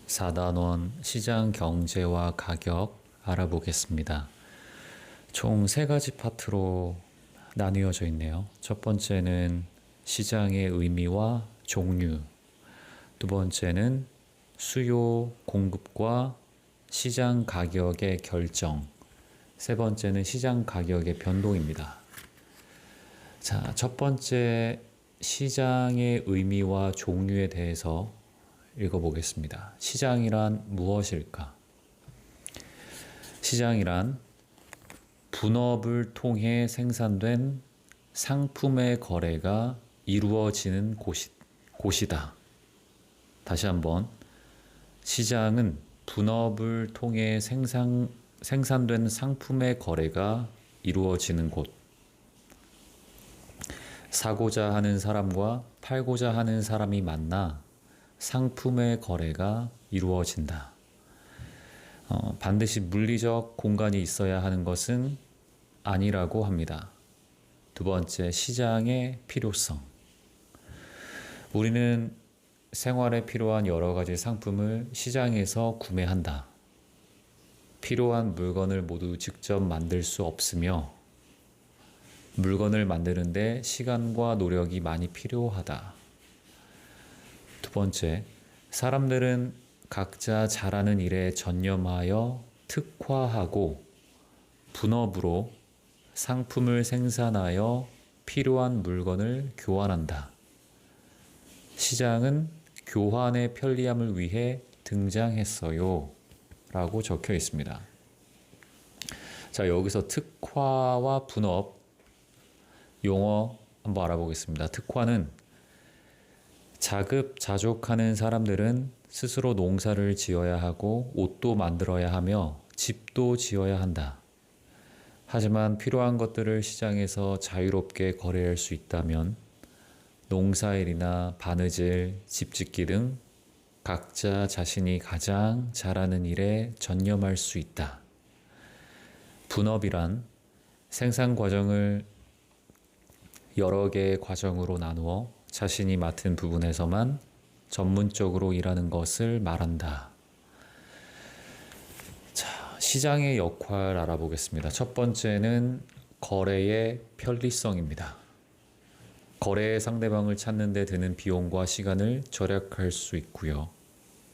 4단원 시장 경제와 가격 알아보겠습니다. 총 3가지 파트로 나뉘어져 있네요. 첫 번째는 시장의 의미와 종류, 두 번째는 수요, 공급과 시장 가격의 결정, 세 번째는 시장 가격의 변동입니다. 자, 첫 번째 시장의 의미와 종류에 대해서 읽어보겠습니다. 시장이란 무엇일까? 시장이란 분업을 통해 생산된 상품의 거래가 이루어지는 곳이다. 다시 한번. 시장은 분업을 통해 생산된 상품의 거래가 이루어지는 곳. 사고자 하는 사람과 팔고자 하는 사람이 만나 상품의 거래가 이루어진다. 반드시 물리적 공간이 있어야 하는 것은 아니라고 합니다. 두 번째, 시장의 필요성. 우리는 생활에 필요한 여러 가지 상품을 시장에서 구매한다. 필요한 물건을 모두 직접 만들 수 없으며 물건을 만드는데 시간과 노력이 많이 필요하다. 두 번째, 사람들은 각자 잘하는 일에 전념하여 특화하고 분업으로 상품을 생산하여 필요한 물건을 교환한다. 시장은 교환의 편리함을 위해 등장했어요. 라고 적혀 있습니다. 자, 여기서 특화와 분업 용어 한번 알아보겠습니다. 특화는 자급자족하는 사람들은 스스로 농사를 지어야 하고 옷도 만들어야 하며 집도 지어야 한다. 하지만 필요한 것들을 시장에서 자유롭게 거래할 수 있다면 농사일이나 바느질, 집짓기 등 각자 자신이 가장 잘하는 일에 전념할 수 있다. 분업이란 생산 과정을 여러 개의 과정으로 나누어 자신이 맡은 부분에서만 전문적으로 일하는 것을 말한다. 자, 시장의 역할 알아보겠습니다. 첫 번째는 거래의 편리성입니다. 거래의 상대방을 찾는 데 드는 비용과 시간을 절약할 수 있고요.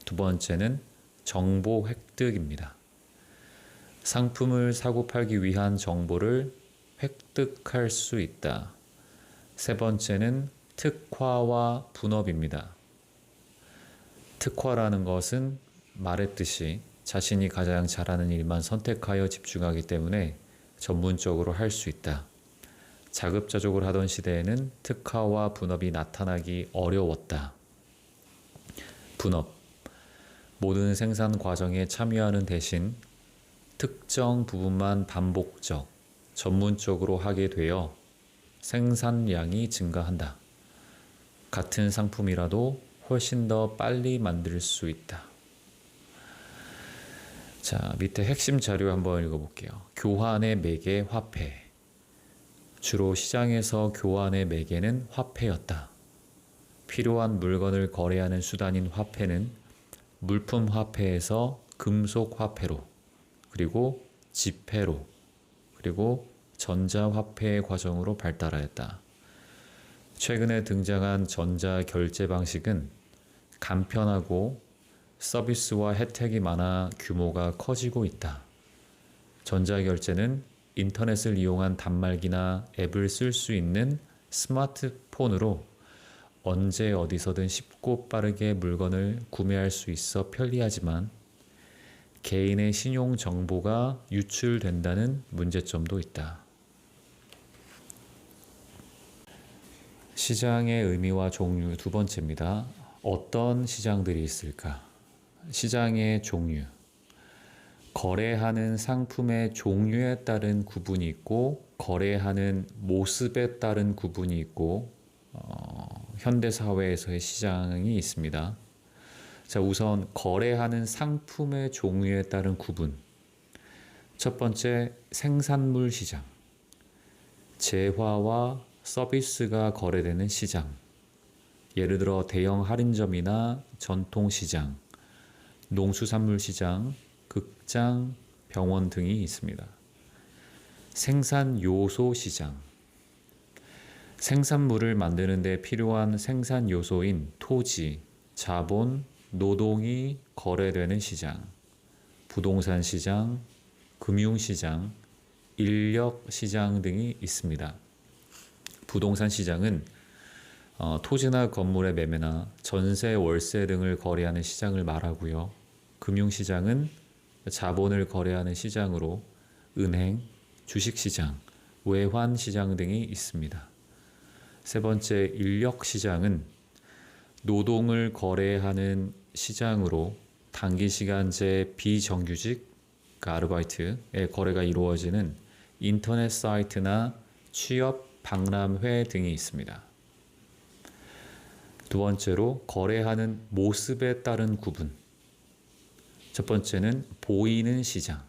두 번째는 정보 획득입니다. 상품을 사고 팔기 위한 정보를 획득할 수 있다. 세 번째는 특화와 분업입니다. 특화라는 것은 말했듯이 자신이 가장 잘하는 일만 선택하여 집중하기 때문에 전문적으로 할 수 있다. 자급자족을 하던 시대에는 특화와 분업이 나타나기 어려웠다. 분업. 모든 생산 과정에 참여하는 대신 특정 부분만 반복적, 전문적으로 하게 되어 생산량이 증가한다. 같은 상품이라도 훨씬 더 빨리 만들 수 있다. 자, 밑에 핵심 자료 한번 읽어볼게요. 교환의 매개 화폐. 주로 시장에서 교환의 매개는 화폐였다. 필요한 물건을 거래하는 수단인 화폐는 물품 화폐에서 금속 화폐로, 그리고 지폐로, 그리고 전자화폐의 과정으로 발달하였다. 최근에 등장한 전자 결제 방식은 간편하고 서비스와 혜택이 많아 규모가 커지고 있다. 전자 결제는 인터넷을 이용한 단말기나 앱을 쓸 수 있는 스마트폰으로 언제 어디서든 쉽고 빠르게 물건을 구매할 수 있어 편리하지만 개인의 신용 정보가 유출된다는 문제점도 있다. 시장의 의미와 종류 두 번째입니다. 어떤 시장들이 있을까? 시장의 종류. 거래하는 상품의 종류에 따른 구분이 있고 거래하는 모습에 따른 구분이 있고 현대사회에서의 시장이 있습니다. 자, 우선 거래하는 상품의 종류에 따른 구분. 첫 번째, 생산물 시장. 재화와 서비스가 거래되는 시장. 예를 들어 대형 할인점이나 전통시장, 농수산물 시장, 극장, 병원 등이 있습니다. 생산 요소 시장. 생산물을 만드는 데 필요한 생산 요소인 토지, 자본, 노동이 거래되는 시장. 부동산 시장, 금융 시장, 인력 시장 등이 있습니다. 부동산 시장은 토지나 건물의 매매나 전세, 월세 등을 거래하는 시장을 말하고요. 금융 시장은 자본을 거래하는 시장으로 은행, 주식 시장, 외환 시장 등이 있습니다. 세 번째, 인력 시장은 노동을 거래하는 시장으로 단기 시간제 비정규직, 아르바이트의 거래가 이루어지는 인터넷 사이트나 취업 박람회 등이 있습니다. 두 번째로, 거래하는 모습에 따른 구분. 첫 번째는 보이는 시장.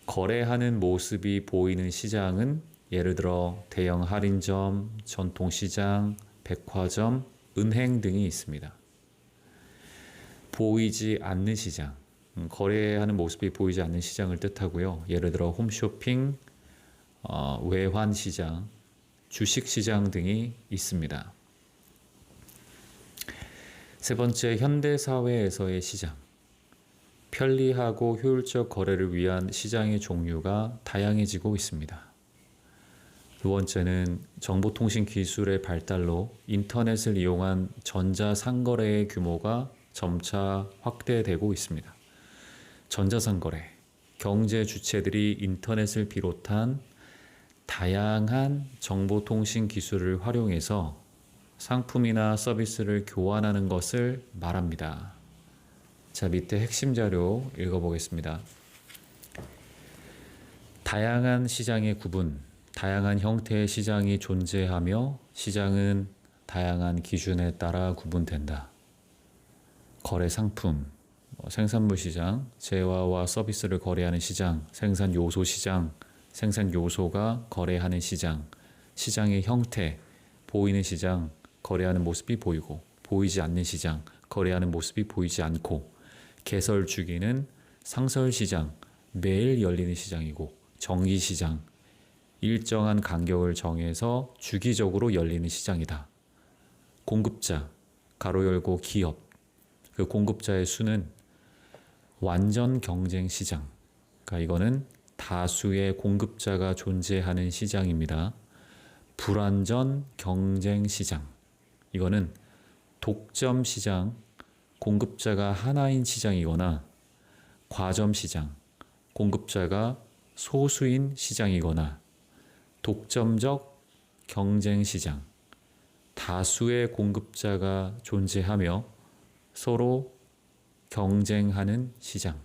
거래하는 모습이 보이는 시장은 예를 들어 대형 할인점, 전통시장, 백화점, 은행 등이 있습니다. 보이지 않는 시장, 거래하는 모습이 보이지 않는 시장을 뜻하고요. 예를 들어 홈쇼핑, 외환 시장, 주식 시장 등이 있습니다. 세 번째, 현대 사회에서의 시장. 편리하고 효율적 거래를 위한 시장의 종류가 다양해지고 있습니다. 두 번째는 정보통신 기술의 발달로 인터넷을 이용한 전자상거래의 규모가 점차 확대되고 있습니다. 전자상거래, 경제 주체들이 인터넷을 비롯한 다양한 정보통신 기술을 활용해서 상품이나 서비스를 교환하는 것을 말합니다. 자, 밑에 핵심 자료 읽어보겠습니다. 다양한 시장의 구분, 다양한 형태의 시장이 존재하며 시장은 다양한 기준에 따라 구분된다. 거래 상품, 생산물 시장, 재화와 서비스를 거래하는 시장, 생산 요소 시장, 생산 요소가 거래하는 시장, 시장의 형태, 보이는 시장, 거래하는 모습이 보이고, 보이지 않는 시장, 거래하는 모습이 보이지 않고, 개설 주기는 상설 시장, 매일 열리는 시장이고, 정기 시장, 일정한 간격을 정해서 주기적으로 열리는 시장이다. 공급자, 가로 열고 기업, 그 공급자의 수는 완전 경쟁 시장, 그러니까 이거는 다수의 공급자가 존재하는 시장입니다. 불완전 경쟁 시장, 이거는 독점 시장, 공급자가 하나인 시장이거나 과점 시장, 공급자가 소수인 시장이거나 독점적 경쟁 시장, 다수의 공급자가 존재하며 서로 경쟁하는 시장.